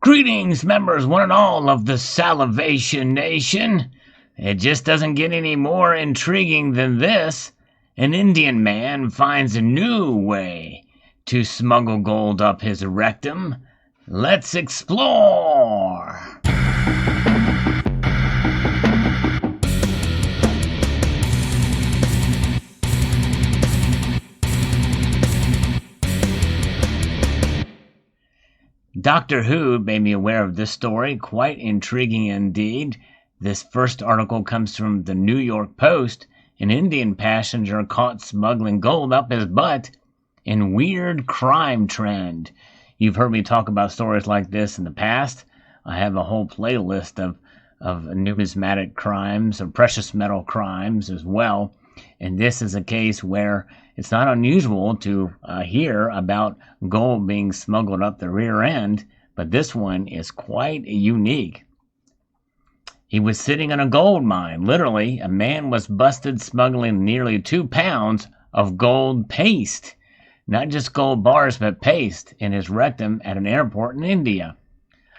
Greetings, members, one and all of the Salivation Nation. It just doesn't get any more intriguing than this. An Indian man finds a new way to smuggle gold up his rectum. Let's explore! Doctor Who made me aware of this story, quite intriguing indeed. This first article comes from the New York Post. An Indian passenger caught smuggling gold up his butt in weird crime trend. You've heard me talk about stories like this in the past. I have a whole playlist of numismatic crimes, or precious metal crimes as well. And this is a case where it's not unusual to hear about gold being smuggled up the rear end, but this one is quite unique. He was sitting in a gold mine. Literally, a man was busted smuggling nearly 2 pounds of gold paste. Not just gold bars, but paste in his rectum at an airport in India.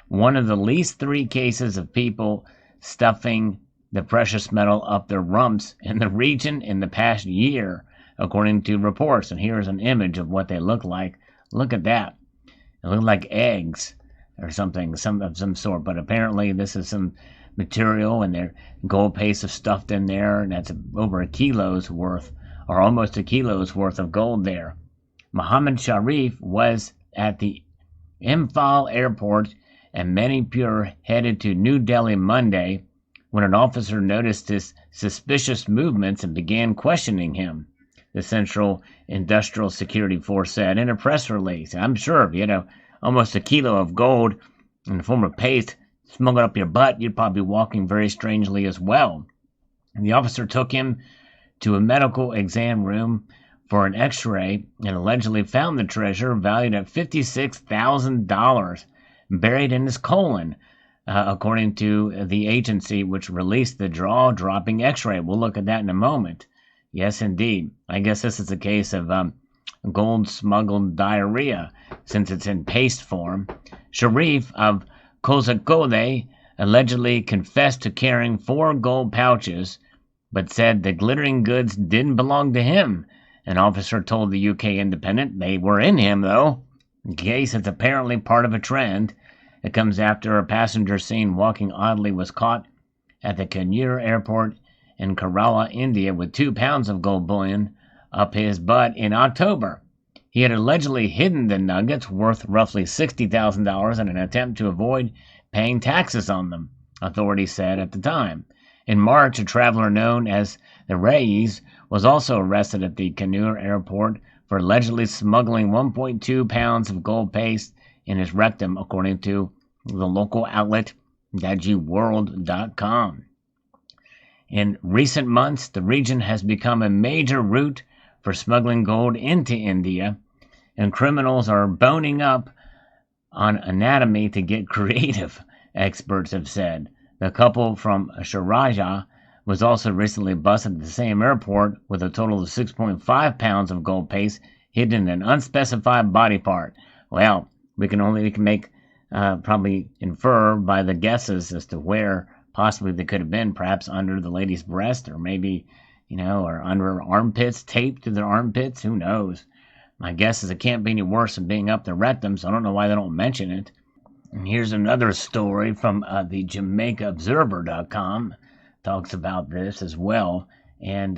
One of the least 3 cases of people stuffing the precious metal up their rumps in the region in the past year, according to reports. And here's an image of what they look like. Look at that. They look like eggs or something, of some sort. But apparently this is some material, and their gold paste is stuffed in there, and that's over a kilo's worth, or almost a kilo's worth of gold there. Muhammad Sharif was at the Imphal airport, and Manipur headed to New Delhi Monday when an officer noticed his suspicious movements and began questioning him, the Central Industrial Security Force said in a press release. I'm sure if you had almost a kilo of gold in the form of paste smuggled up your butt, you'd probably be walking very strangely as well. And the officer took him to a medical exam room for an x-ray and allegedly found the treasure valued at $56,000 buried in his colon, according to the agency which released the jaw-dropping x-ray. We'll look at that in a moment. Yes, indeed. I guess this is a case of gold smuggled diarrhea, since it's in paste form. Sharif of Kozhikode allegedly confessed to carrying 4 gold pouches, but said the glittering goods didn't belong to him. An officer told the UK Independent they were in him, though. The case is apparently part of a trend. It comes after a passenger seen walking oddly was caught at the Kannur airport in Kerala, India, with 2 pounds of gold bullion up his butt in October. He had allegedly hidden the nuggets, worth roughly $60,000, in an attempt to avoid paying taxes on them, authorities said at the time. In March, a traveler known as the Rais was also arrested at the Kannur airport for allegedly smuggling 1.2 pounds of gold paste in his rectum, according to the local outlet DajiWorld.com. In recent months, the region has become a major route for smuggling gold into India, and criminals are boning up on anatomy to get creative, experts have said. The couple from Sharjah was also recently busted at the same airport with a total of 6.5 pounds of gold paste hidden in an unspecified body part. Well, we can make probably infer by the guesses as to where possibly they could have been, perhaps under the lady's breast, or maybe, or under her armpits, taped to their armpits. Who knows? My guess is it can't be any worse than being up the rectum, so I don't know why they don't mention it. And here's another story from the JamaicaObserver.com. Talks about this as well, and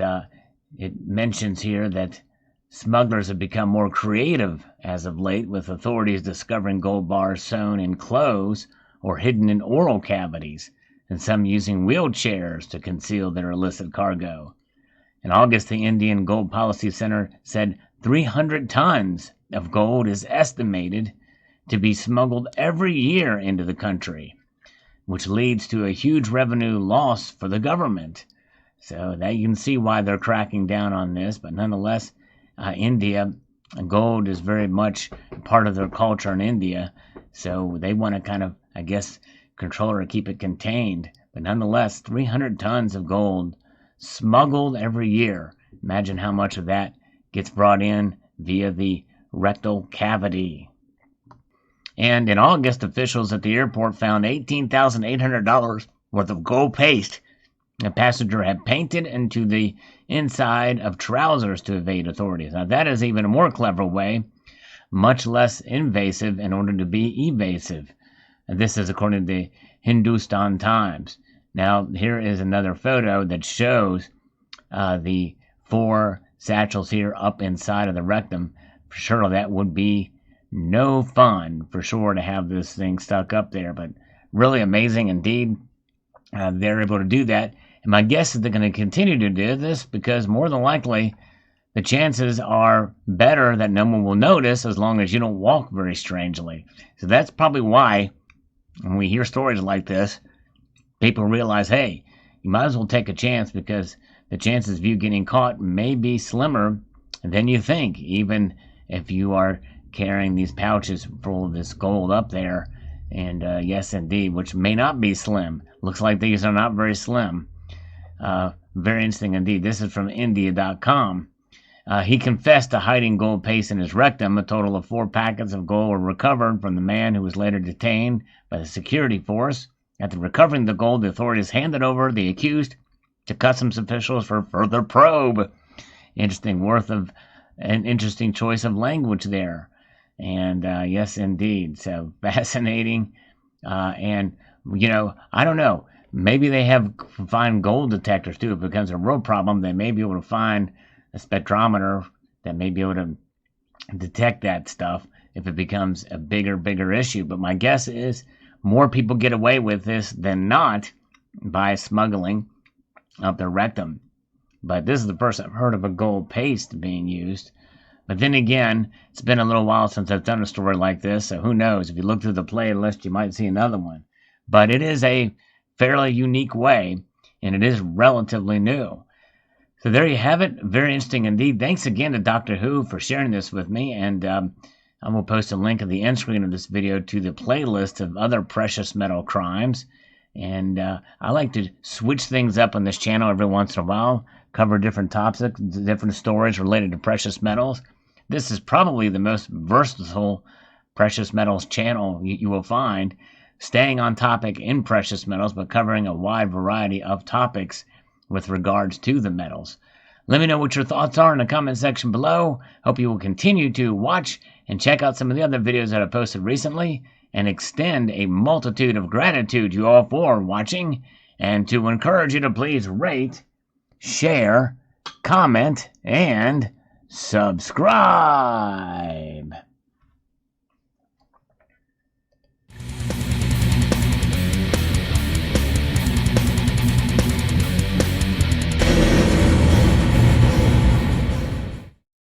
it mentions here that smugglers have become more creative as of late, with authorities discovering gold bars sewn in clothes or hidden in oral cavities, and some using wheelchairs to conceal their illicit cargo. In August, the Indian Gold Policy Center said 300 tons of gold is estimated to be smuggled every year into the country, which leads to a huge revenue loss for the government. So that you can see why they're cracking down on this, but nonetheless, India, gold is very much part of their culture in India, so they want to kind of, I guess, control or keep it contained. But nonetheless, 300 tons of gold smuggled every year. Imagine how much of that gets brought in via the rectal cavity. And in August, officials at the airport found $18,800 worth of gold paste the passenger had painted into the inside of trousers to evade authorities. Now, that is even a more clever way, much less invasive in order to be evasive. And this is according to the Hindustan Times. Now, here is another photo that shows the 4 satchels here up inside of the rectum. For sure, that would be no fun, for sure, to have this thing stuck up there. But really amazing indeed. They're able to do that. And my guess is they're going to continue to do this because more than likely the chances are better that no one will notice as long as you don't walk very strangely. So that's probably why when we hear stories like this, people realize, hey, you might as well take a chance because the chances of you getting caught may be slimmer than you think, even if you are carrying these pouches full of this gold up there. And yes, indeed, which may not be slim. Looks like these are not very slim. Very interesting indeed. This is from India.com. He confessed to hiding gold paste in his rectum. A total of 4 packets of gold were recovered from the man who was later detained by the security force. After recovering the gold, the authorities handed over the accused to customs officials for further probe. An interesting choice of language there. And yes, indeed. So fascinating. And, I don't know. Maybe they have find gold detectors too. If it becomes a real problem, they may be able to find a spectrometer that may be able to detect that stuff if it becomes a bigger issue. But my guess is more people get away with this than not by smuggling up the rectum. But this is the first I've heard of a gold paste being used. But then again, it's been a little while since I've done a story like this, so who knows? If you look through the playlist, you might see another one. But it is a fairly unique way, and it is relatively new. So there you have it. Very interesting indeed. Thanks again to Dr. Who for sharing this with me, and I will post a link at the end screen of this video to the playlist of other precious metal crimes. And I like to switch things up on this channel every once in a while, cover different topics, different stories related to precious metals. This is probably the most versatile precious metals channel you will find, staying on topic in precious metals, but covering a wide variety of topics with regards to the metals. Let me know what your thoughts are in the comment section below. Hope you will continue to watch and check out some of the other videos that I posted recently, and extend a multitude of gratitude to you all for watching, and to encourage you to please rate, share, comment, and subscribe.